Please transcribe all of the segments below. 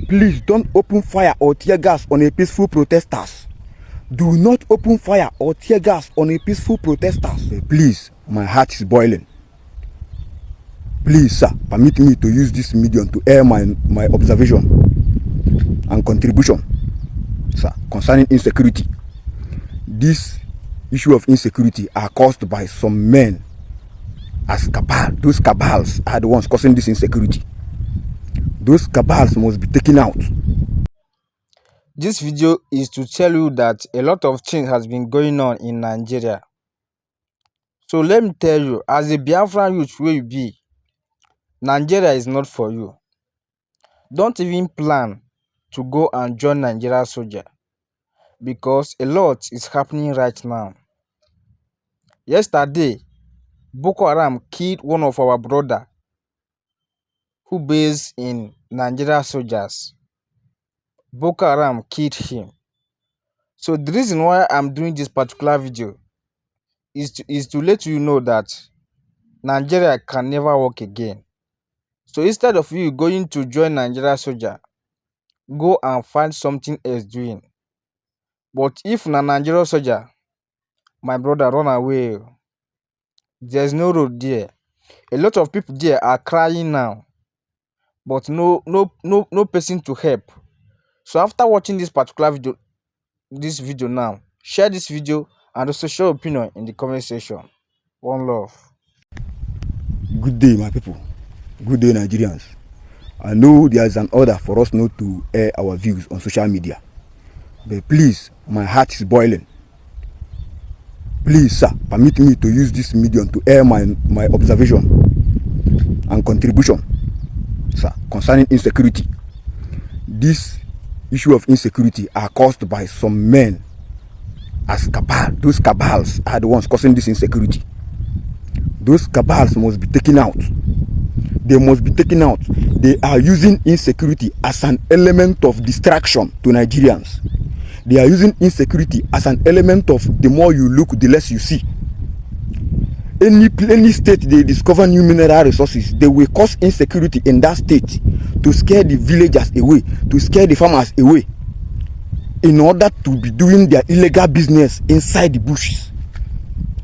Please don't open fire or tear gas on a peaceful protesters. Do not open fire or tear gas on a peaceful protesters. Please, my heart is boiling. Please, sir, permit me to use this medium to air my observation and contribution, sir, concerning insecurity. This issue of insecurity are caused by some men as cabal. Those cabals are the ones causing this insecurity. Those cabals must be taken out. This video is to tell you that a lot of things has been going on in Nigeria. So let me tell you, as a Biafran youth where you be, Nigeria is not for you. Don't even plan to go and join Nigeria soldier, because a lot is happening right now. Yesterday, Boko Haram killed one of our brother who based in Nigeria soldiers. Boko Haram killed him. So the reason why I'm doing this particular video is to let you know that Nigeria can never work again. So instead of you going to join Nigeria soldier, go and find something else doing. But if na Nigeria soldier, my brother, run away. There's no road there. A lot of people there are crying now, but no person to help. So after watching this particular video now, share this video and also share your opinion in the comment section. One love. Good day, my people. Good day, Nigerians. I know there is an order for us not to air our views on social media, but please, my heart is boiling. Please, sir, permit me to use this medium to air my observation and contribution, sir, concerning insecurity. This issue of insecurity are caused by some men as cabal. Those cabals are the ones causing this insecurity. Those cabals must be taken out. They must be taken out. They are using insecurity as an element of distraction to Nigerians. They are using insecurity as an element of the more you look, the less you see. Any state they discover new mineral resources, they will cause insecurity in that state to scare the villagers away, to scare the farmers away, in order to be doing their illegal business inside the bushes.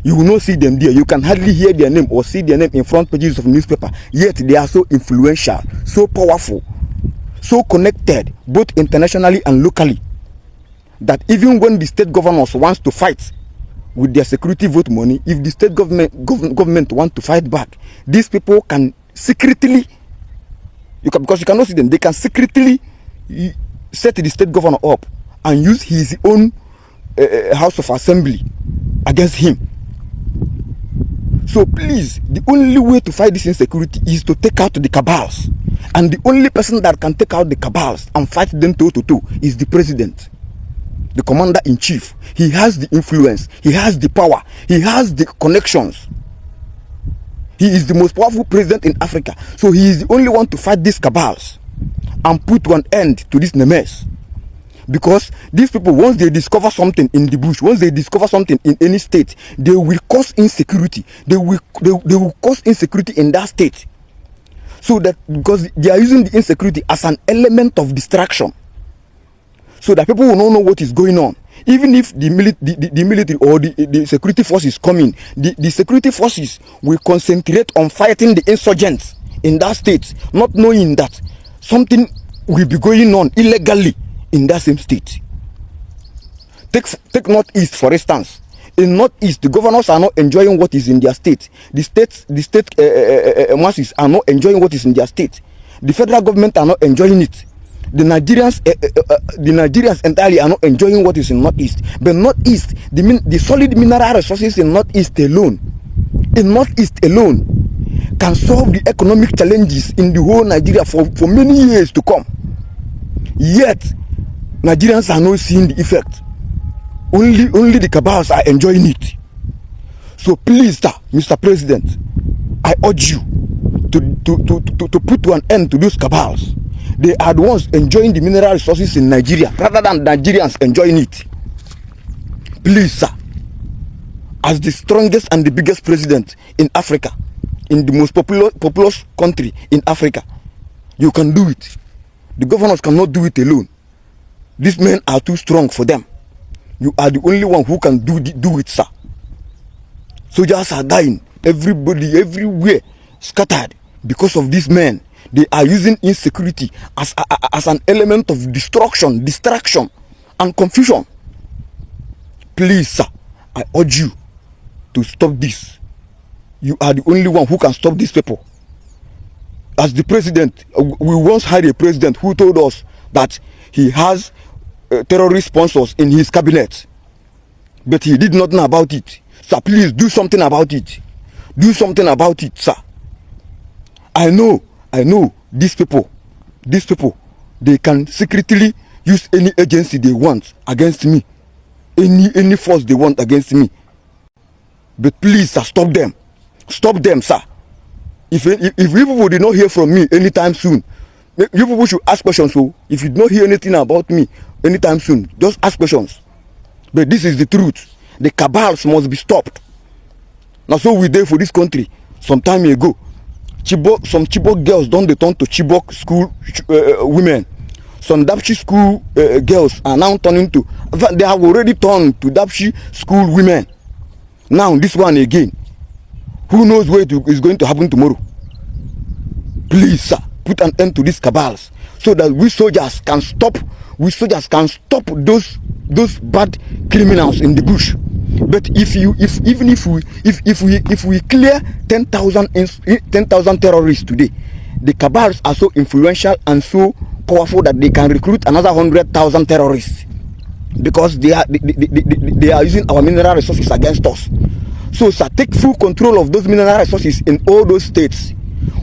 You will not see them there. You can hardly hear their name or see their name in front pages of newspaper. Yet they are so influential, so powerful, so connected, both internationally and locally, that even when the state governors wants to fight with their security vote money, if the state government want to fight back, these people can secretly, because you cannot see them, they can secretly set the state governor up and use his own house of assembly against him. So please, the only way to fight this insecurity is to take out the cabals. And the only person that can take out the cabals and fight them toe to toe is the president, the commander-in-chief. He has the influence, he has the power, he has the connections. He is the most powerful president in Africa. So he is the only one to fight these cabals and put an end to this mess. Because these people, once they discover something in the bush, once they discover something in any state, they will cause insecurity. They will cause insecurity in that state. So that, because they are using the insecurity as an element of distraction, so that people will not know what is going on. Even if the military or the security forces come in, the security forces will concentrate on fighting the insurgents in that state, not knowing that something will be going on illegally in that same state. Take Northeast, for instance. In Northeast, the governors are not enjoying what is in their state. The state masses are not enjoying what is in their state. The federal government are not enjoying it. The Nigerians entirely are not enjoying what is in Northeast. But Northeast, the solid mineral resources in Northeast alone, can solve the economic challenges in the whole Nigeria for many years to come. Yet, Nigerians are not seeing the effect. Only the cabals are enjoying it. So please, sir, Mr. President, I urge you to put an end to those cabals. They are the ones enjoying the mineral resources in Nigeria rather than Nigerians enjoying it. Please, sir, as the strongest and the biggest president in Africa, in the most populous country in Africa, you can do it. The governors cannot do it alone. These men are too strong for them. You are the only one who can do it, sir. Soldiers are dying. Everybody, everywhere, scattered because of these men. They are using insecurity as an element of destruction, distraction, and confusion. Please, sir, I urge you to stop this. You are the only one who can stop these people. As the president, we once had a president who told us that he has terrorist sponsors in his cabinet, but he did not know about it. Sir, please do something about it. Do something about it, sir. I know these people, they can secretly use any agency they want against me, any force they want against me. But please, sir, stop them, sir. If you people did not hear from me anytime soon, you people should ask questions. So if you don't hear anything about me anytime soon, just ask questions. But this is the truth. The cabals must be stopped. Now, so we did for this country some time ago. Some Chibok girls don't return to Chibok school women. Some Dapchi school girls are now turning to. In fact, they have already turned to Dapchi school women. Now this one again. Who knows what is going to happen tomorrow? Please, sir, put an end to these cabals so that we soldiers can stop. We soldiers can stop those bad criminals in the bush. But if we clear 10,000 terrorists today, the cabals are so influential and so powerful that they can recruit another 100,000 terrorists because they are using our mineral resources against us. So, sir, take full control of those mineral resources in all those states.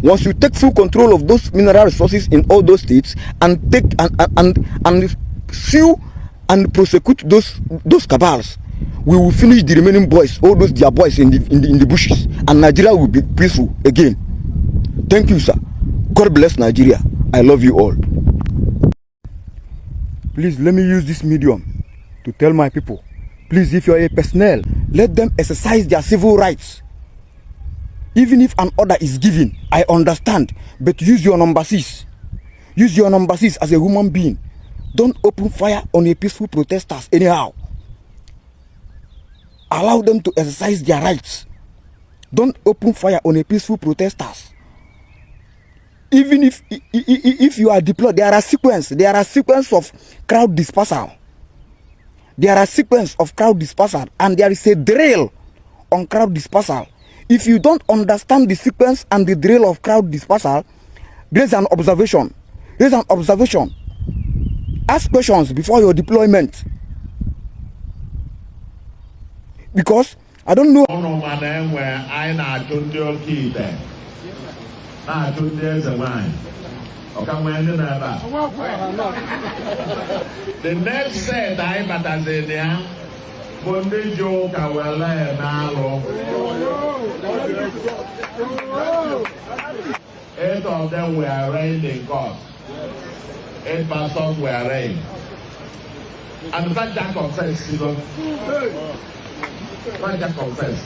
Once you take full control of those mineral resources in all those states and take and sue and prosecute those cabals, we will finish the remaining boys, all those their boys in the bushes, and Nigeria will be peaceful again. Thank you, sir. God bless Nigeria. I love you all. Please let me use this medium to tell my people. Please, if you are a personnel, let them exercise their civil rights. Even if an order is given, I understand, but use your number 6. Use your number 6 as a human being. Don't open fire on a peaceful protesters anyhow. Allow them to exercise their rights. Don't open fire on a peaceful protesters. Even if you are deployed, there are sequence of crowd dispersal. There are sequence of crowd dispersal, and there is a drill on crowd dispersal. If you don't understand the sequence and the drill of crowd dispersal, raise an observation. Raise an observation. Ask questions before your deployment. Because I don't know. The next set I batazenia Monday joke I will learn now. 8 of them were arraigned in court. 8 pastors were arraigned. And that Jack confessed, Jack confessed.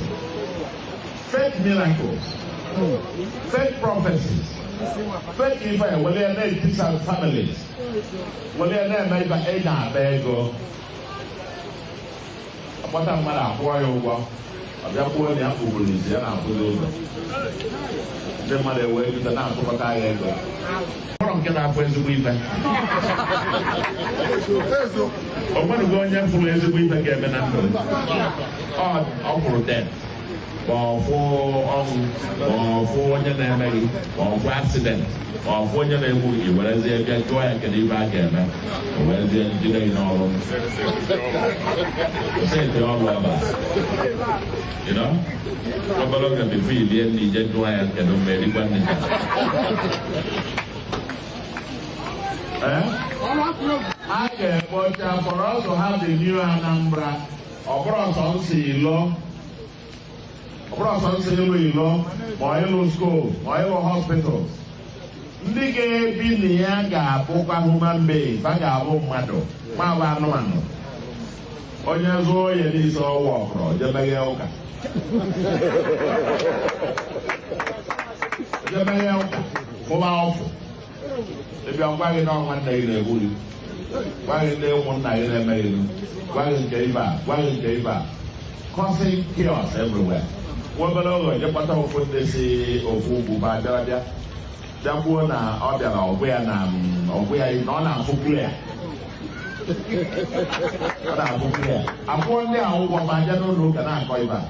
Fake miracles, fake prophecies. Fake evil, will they name decent families? Will they name maybe Ada Bego? What I'm going to boy over. I'm just going to have police and I'm going to the mother way to the now to a guy. I'm going to have friends with me. I'm going to go and influence with the game and I'm going to I'll protect. Or for your name, or for accident, or for your name, whereas they get to I can leave again, whereas they delay in all of them. Say the all of us. You know? Come along and be free, the end, the to I can do very well. I get what for us to have the new Anambra, or for us on sea law. Process ilo, oil school, oil hospitals. Ndige bi ya ga-abụkwa human being, ba ga-abụ mmadụ, ma bụ anụmanụ. Onye zuo onye n'isi ọwa ọkụrụ, jebeghe ụka. Jebeghe ụka, ụba ọfụ. If you are going on one day, they will. Why is there one night in America? Why is Gaiba? Why is Gaiba? Causing chaos everywhere. What below the bottom of what they say of Ubu by Daraja? That one or the where is not a clear. I'm going there over my general look and I'm going back.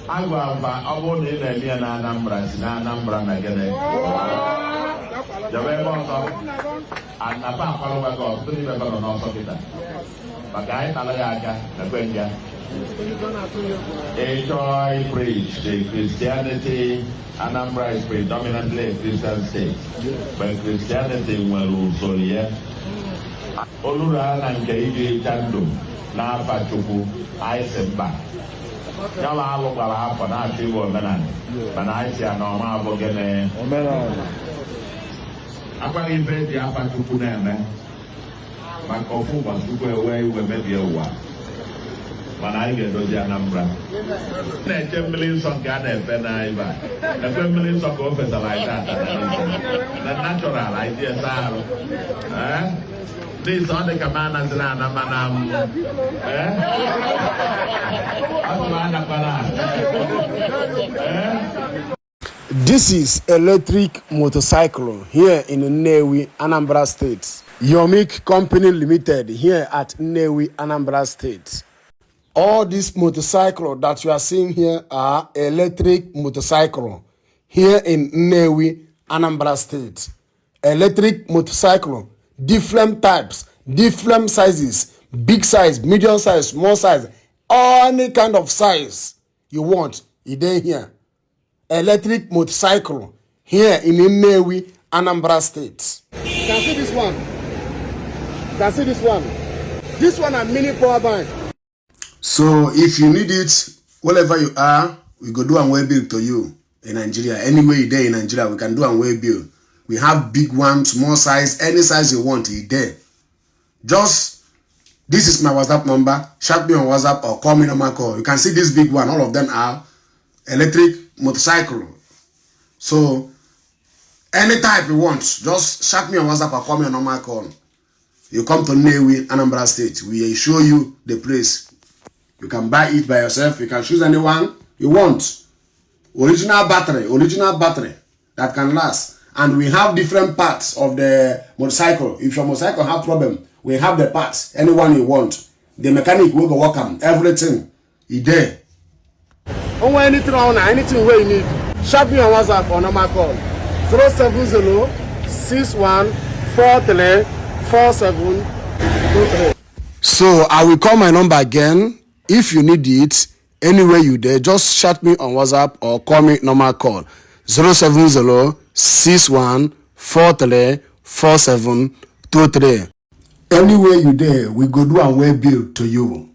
I go about in a Anambra again. The way and a papa of 3 members on also kita. Pakai talaga, the Benja. Enjoy preach the Christianity. Anambra is predominantly a Christian state, but Christianity will also here. Olura and Kaiji Chandu, Napa Chuku, Isemba. Yala look at half an active woman, but I see a normal Bogene. Apa invent the apa Chuku name? But Kofu was to go away with maybe a while. When I get to the Anambra, 10 million of Ghana, and I buy. The 10 million of officers like that. The natural ideas are. These are the commanders and This is electric motorcycle here in Nnewi, Anambra State. Yomik Company Limited here at Nnewi, Anambra State. All these motorcycles that you are seeing here are electric motorcycle here in Nnewi, Anambra State. Electric motorcycle, different types, different sizes, big size, medium size, small size, any kind of size you want, it is here. Electric motorcycle here in Nnewi, Anambra State. You can see this one. You can see this one. This one a mini power bank. So if you need it, wherever you are, we go do a way bill to you in Nigeria. Anywhere you there in Nigeria, we can do a way bill. We have big one, small size, any size you want, it there. Just, this is my WhatsApp number. Chat me on WhatsApp or call me on my call. You can see this big one. All of them are electric motorcycle. So, any type you want, just chat me on WhatsApp or call me on my call. You come to Nnewi, Anambra State. We show you the place. You can buy it by yourself. You can choose anyone you want. Original battery that can last. And we have different parts of the motorcycle. If your motorcycle have problem, we have the parts. Anyone you want. The mechanic will go work on everything. Is there. Anything where you need. Chat me on WhatsApp or number call 070-6143-4723. So I will call my number again. If you need it, anywhere you there, just chat me on WhatsApp or call me normal call 070-6143-4723. Anywhere you there, we go do a way bill to you.